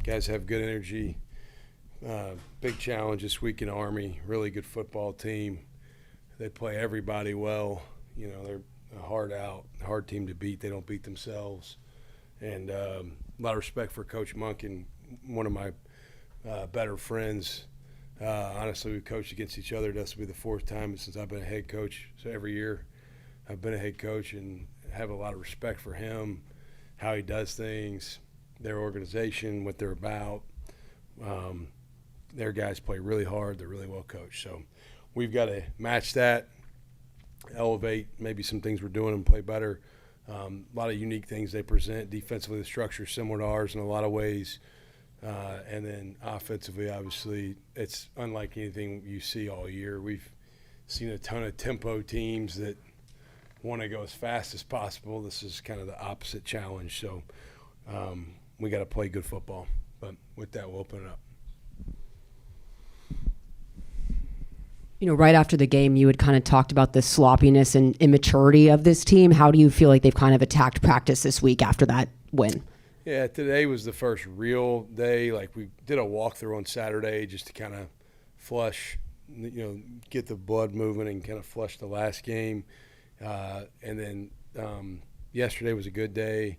Guys have good energy. Big challenge this week in Army. Really good football team. They play everybody well. You know, they're a hard team to beat. They don't beat themselves. And a lot of respect for Coach Monken, one of my better friends. Honestly, we've coached against each other. This will be the fourth time since I've been a head coach. So every year I've been a head coach and have a lot of respect for him, how he does things, their organization, what they're about. Their guys play really hard. They're really well coached. So we've got to match that, elevate maybe some things we're doing and play better. A lot of unique things they present. Defensively, the structure is similar to ours in a lot of ways. And then offensively, obviously, it's unlike anything you see all year. We've seen a ton of tempo teams that want to go as fast as possible. This is kind of the opposite challenge. So we got to play good football. But with that, we'll open it up. You know, right after the game, you had kind of talked about the sloppiness and immaturity of this team. How do you feel like they've kind of attacked practice this week after that win? Yeah, today was the first real day. Like, we did a walkthrough on Saturday just to kind of flush, get the blood moving and kind of flush the last game. And then yesterday was a good day.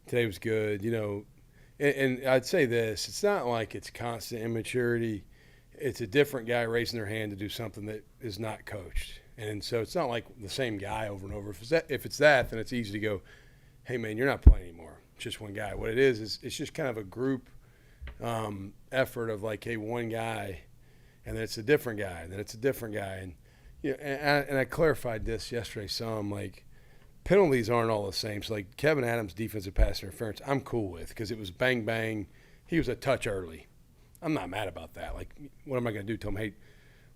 Today was good, And I'd say this, it's not like it's constant immaturity. It's a different guy raising their hand to do something that is not coached. And so it's not like the same guy over and over. If it's that, then it's easy to go, hey, man, you're not playing anymore. It's just one guy. What it is it's just kind of a group effort of like, hey, one guy, and then it's a different guy, and then it's a different guy. And I clarified this yesterday some, like, penalties aren't all the same. So, like, Kevin Adams' defensive pass interference, I'm cool with because it was bang, bang. He was a touch early. I'm not mad about that. Like, what am I going to do? Tell him, hey,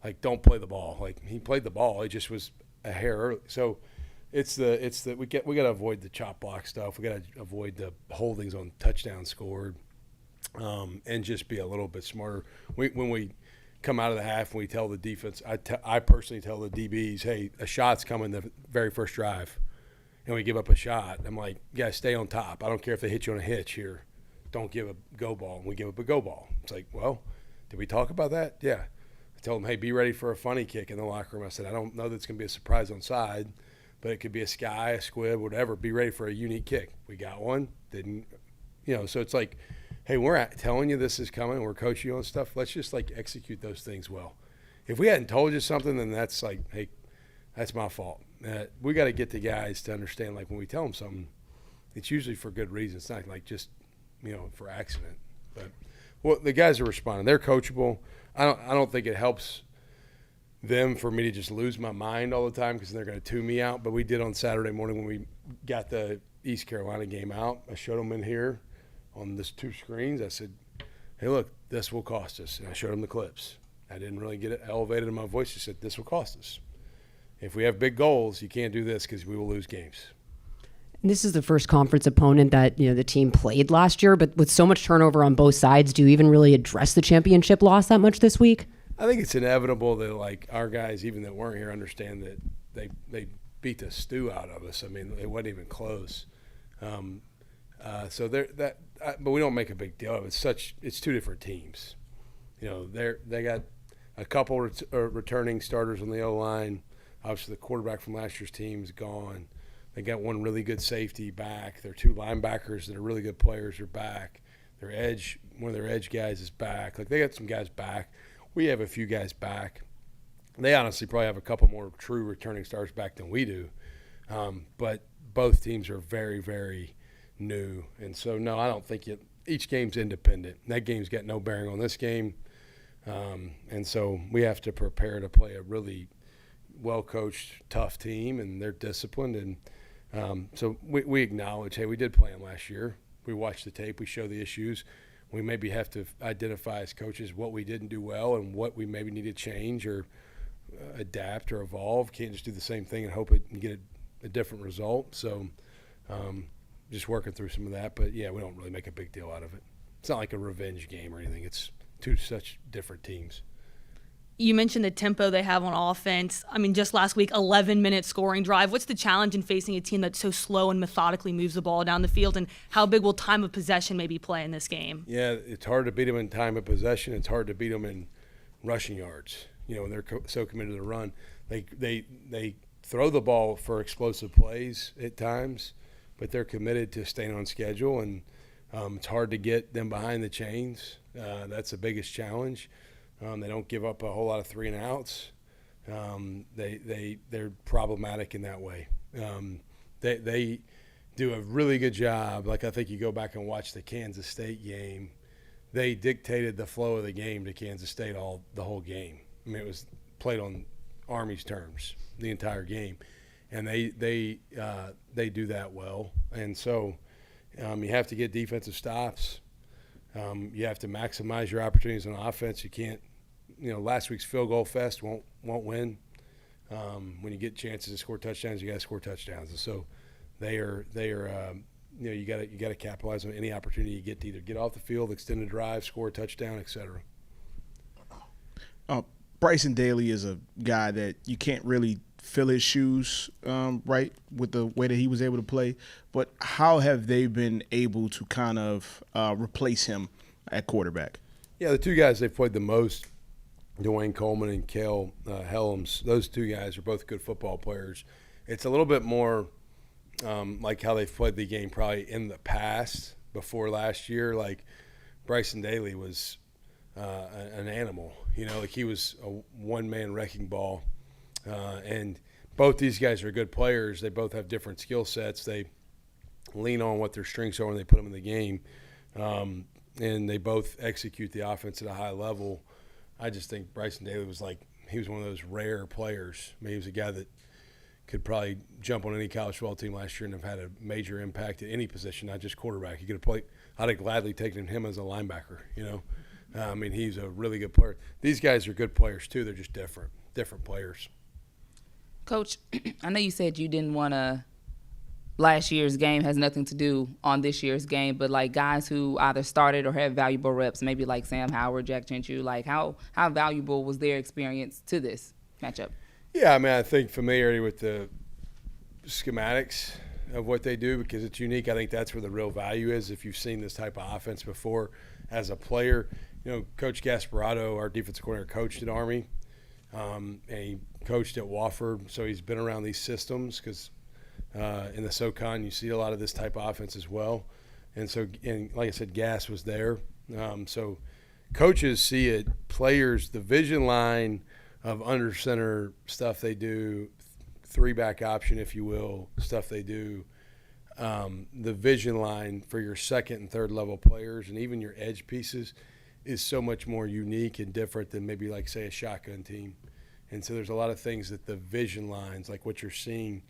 like, don't play the ball. Like, he played the ball. It just was a hair early. So it's the we got to avoid the chop block stuff. We got to avoid the holdings on touchdown scored, and just be a little bit smarter. When we come out of the half and we tell the defense, I personally tell the DBs, hey, a shot's coming the very first drive, and we give up a shot. I'm like, you guys, stay on top. I don't care if they hit you on a hitch here. Don't give a go ball, and we give up a go ball. It's like, well, did we talk about that? Yeah. I told them, hey, be ready for a funny kick in the locker room. I said, I don't know that it's going to be a surprise on side, but it could be a sky, a squib, whatever. Be ready for a unique kick. We got one. Didn't, so it's like, hey, we're telling you this is coming. We're coaching you on stuff. Let's just, like, execute those things well. If we hadn't told you something, then that's like, hey, that's my fault. We got to get the guys to understand, like, when we tell them something, it's usually for good reason. It's not like just, for accident. But well, the guys are responding. They're coachable. I don't think it helps them for me to just lose my mind all the time because they're going to tune me out. But we did on Saturday morning when we got the East Carolina game out. I showed them in here on this 2 screens. I said, hey, look, this will cost us. And I showed them the clips. I didn't really get it elevated in my voice. I said, this will cost us. If we have big goals, you can't do this because we will lose games. This is the first conference opponent that the team played last year, but with so much turnover on both sides, do you even really address the championship loss that much this week? I think it's inevitable that, like, our guys, even that weren't here, understand that they beat the stew out of us. I mean, it wasn't even close. So but we don't make a big deal of it. It's 2 different teams. They got a couple returning starters on the O-line. Obviously, the quarterback from last year's team is gone. They got one really good safety back. Their 2 linebackers that are really good players are back. One of their edge guys is back. Like, they got some guys back. We have a few guys back. They honestly probably have a couple more true returning stars back than we do. But both teams are very, very new. And so, no, I don't think each game's independent. That game's got no bearing on this game. And so we have to prepare to play a really well-coached, tough team, and they're disciplined. And so we acknowledge, hey, we did play them last year. We watch the tape. We show the issues. We maybe have to identify as coaches what we didn't do well and what we maybe need to change or adapt or evolve. Can't just do the same thing and hope and get a different result. So just working through some of that. But, yeah, we don't really make a big deal out of it. It's not like a revenge game or anything. It's 2 such different teams. You mentioned the tempo they have on offense. I mean, just last week, 11-minute scoring drive. What's the challenge in facing a team that's so slow and methodically moves the ball down the field, and how big will time of possession maybe play in this game? Yeah, it's hard to beat them in time of possession. It's hard to beat them in rushing yards. When they're so committed to the run. They throw the ball for explosive plays at times, but they're committed to staying on schedule, and it's hard to get them behind the chains. That's the biggest challenge. They don't give up a whole lot of 3-and-outs. They're problematic in that way. They do a really good job. Like, I think you go back and watch the Kansas State game. They dictated the flow of the game to Kansas State the whole game. I mean, it was played on Army's terms the entire game, and they do that well. And so you have to get defensive stops. You have to maximize your opportunities on offense. You can't. Last week's field goal fest won't win. When you get chances to score touchdowns, you got to score touchdowns. And so they are. You got to capitalize on any opportunity you get to either get off the field, extend a drive, score a touchdown, etc. Bryson Daly is a guy that you can't really fill his shoes, right, with the way that he was able to play. But how have they been able to kind of replace him at quarterback? Yeah, the two guys they've played the most, Dwayne Coleman and Cale Helms, those two guys are both good football players. It's a little bit more like how they've played the game probably in the past before last year. Like, Bryson Daly was an animal. Like, he was a one-man wrecking ball. And both these guys are good players. They both have different skill sets. They lean on what their strengths are when they put them in the game. And they both execute the offense at a high level. I just think Bryson Daly was he was one of those rare players. I mean, he was a guy that could probably jump on any college football team last year and have had a major impact at any position, not just quarterback. He could have played. I'd have gladly taken him as a linebacker, I mean, he's a really good player. These guys are good players too. They're just different players. Coach, I know you said you didn't want to – last year's game has nothing to do on this year's game, but, like, guys who either started or had valuable reps, maybe like Sam Howard, Jack Chinchu, like, how valuable was their experience to this matchup? Yeah, I mean, I think familiarity with the schematics of what they do, because it's unique. I think that's where the real value is. If you've seen this type of offense before as a player, Coach Gasparotto, our defensive coordinator, coached at Army, and he coached at Wofford, so he's been around these systems because in the SoCon you see a lot of this type of offense as well. And so, and like I said, Gas was there. So coaches see it. Players, the vision line of under center stuff they do, three-back option, if you will, stuff they do, the vision line for your second and third level players and even your edge pieces is so much more unique and different than maybe, like, say, a shotgun team. And so there's a lot of things that the vision lines, like what you're seeing,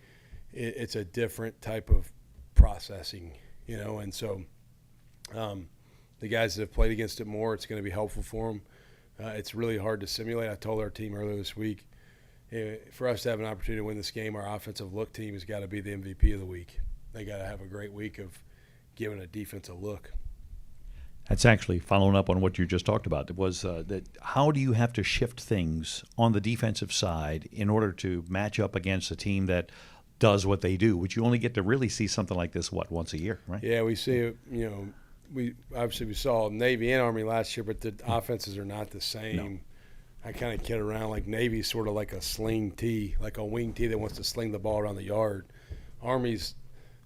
it's a different type of processing, And so the guys that have played against it more, it's going to be helpful for them. It's really hard to simulate. I told our team earlier this week, for us to have an opportunity to win this game, our offensive look team has got to be the MVP of the week. They got to have a great week of giving a defense a look. That's actually following up on what you just talked about. It was that how do you have to shift things on the defensive side in order to match up against a team that does what they do, which you only get to really see something like this, once a year, right? Yeah, we see it, we saw Navy and Army last year, but the offenses are not the same. No. I kind of kid around, like Navy's sort of like a sling tee, like a wing tee that wants to sling the ball around the yard. Army's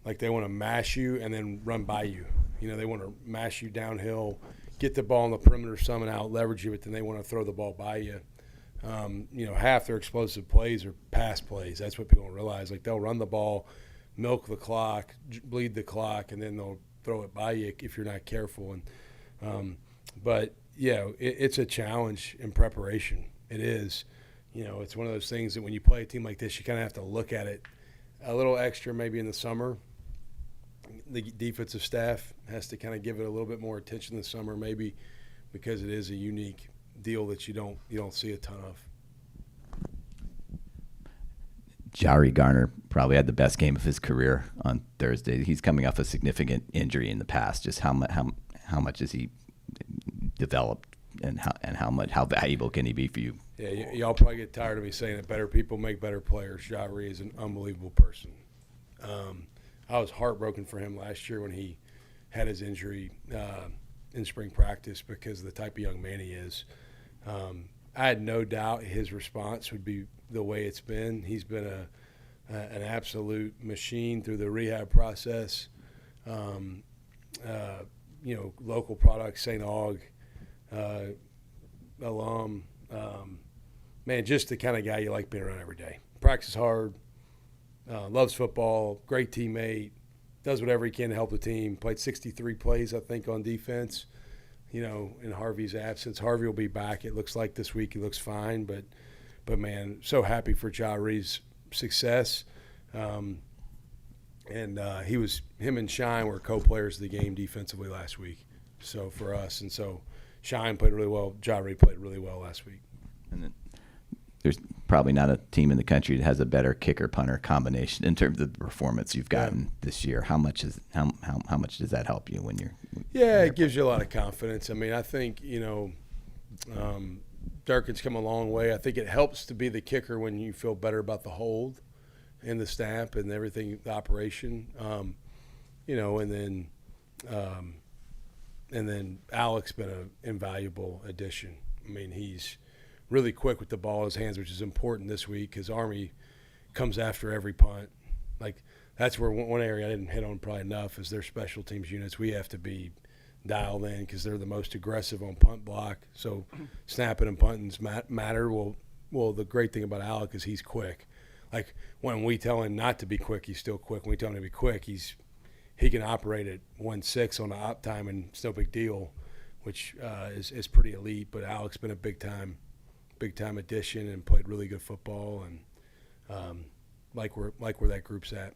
like they want to mash you and then run by you. They want to mash you downhill, get the ball on the perimeter somehow, leverage you, but then they want to throw the ball by you. Half their explosive plays are pass plays. That's what people don't realize. Like, they'll run the ball, milk the clock, bleed the clock, and then they'll throw it by you if you're not careful. And but yeah, it's a challenge in preparation. It is. It's one of those things that when you play a team like this, you kind of have to look at it a little extra maybe in the summer. The defensive staff has to kind of give it a little bit more attention this summer, maybe because it is a unique deal that you don't see a ton of. Jari Garner probably had the best game of his career on Thursday. He's coming off a significant injury in the past. Just how much has he developed, and how valuable can he be for you Yeah, y'all probably get tired of me saying it. Better people make better players. Jari is an unbelievable person. I was heartbroken for him last year when he had his injury in spring practice because of the type of young man he is. I had no doubt his response would be the way it's been. He's been an absolute machine through the rehab process. Local product, St. Aug, alum. Man, just the kind of guy you like being around every day. Practices hard, loves football, great teammate, does whatever he can to help the team. Played 63 plays, I think, on defense, in Harvey's absence. Harvey will be back. It looks like this week he looks fine, but man, so happy for Jari's success. Him and Shine were co-players of the game defensively last week. So for us, and so Shine played really well. Jari played really well last week. And then there's probably not a team in the country that has a better kicker punter combination in terms of the performance you've gotten this year. How much does that help you when you're? Yeah, it gives you a lot of confidence. I mean, I think Durkin's come a long way. I think it helps to be the kicker when you feel better about the hold and the snap and everything, the operation. And then Alex been an invaluable addition. I mean, he's really quick with the ball in his hands, which is important this week because Army comes after every punt. Like, that's where one area I didn't hit on probably enough is their special teams units. We have to be dialed in because they're the most aggressive on punt block. So snapping and punting matter. Well, the great thing about Alec is he's quick. Like, when we tell him not to be quick, he's still quick. When we tell him to be quick, he can operate at 1.6 on the op time, and it's no big deal, which is pretty elite. But Alec's been a big time addition and played really good football, and like where that group's at.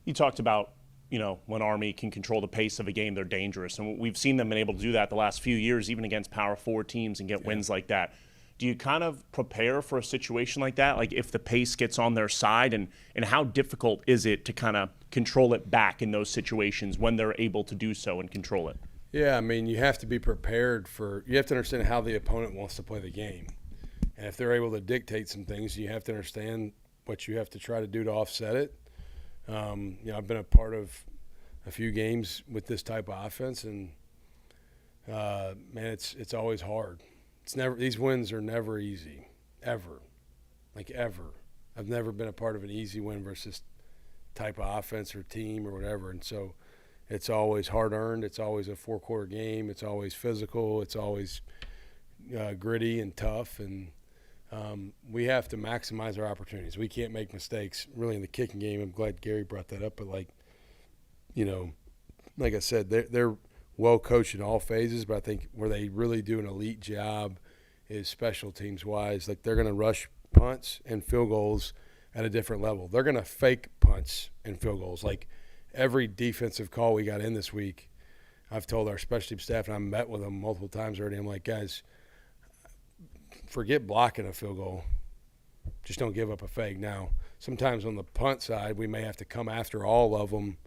You talked about when Army can control the pace of a game, they're dangerous, and we've seen them been able to do that the last few years, even against Power 4 teams, and get wins like that. Do you kind of prepare for a situation like that, like if the pace gets on their side, and how difficult is it to kind of control it back in those situations when they're able to do so and control it? Yeah, I mean, you have to be prepared you have to understand how the opponent wants to play the game. And if they're able to dictate some things, you have to understand what you have to try to do to offset it. I've been a part of a few games with this type of offense, and man, it's always hard. These wins are never easy, ever. Like, ever. I've never been a part of an easy win versus type of offense or team or whatever. And so it's always hard-earned. It's always a four-quarter game. It's always physical. It's always gritty and tough. And we have to maximize our opportunities. We can't make mistakes really in the kicking game. I'm glad Gary brought that up. But, like I said, they're well coached in all phases, but I think where they really do an elite job is special teams wise. Like, they're going to rush punts and field goals at a different level. They're going to fake punts and field goals. Like, every defensive call we got in this week, I've told our special team staff, and I met with them multiple times already, I'm like, guys, forget blocking a field goal. Just don't give up a fake. Now, sometimes on the punt side, we may have to come after all of them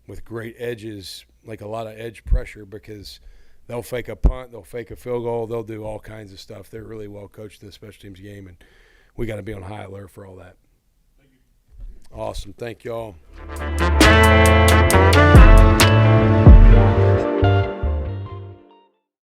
with great edges, like a lot of edge pressure, because they'll fake a punt, they'll fake a field goal, they'll do all kinds of stuff. They're really well coached in the special teams game, and we got to be on high alert for all that. Thank you. Awesome. Thank you all.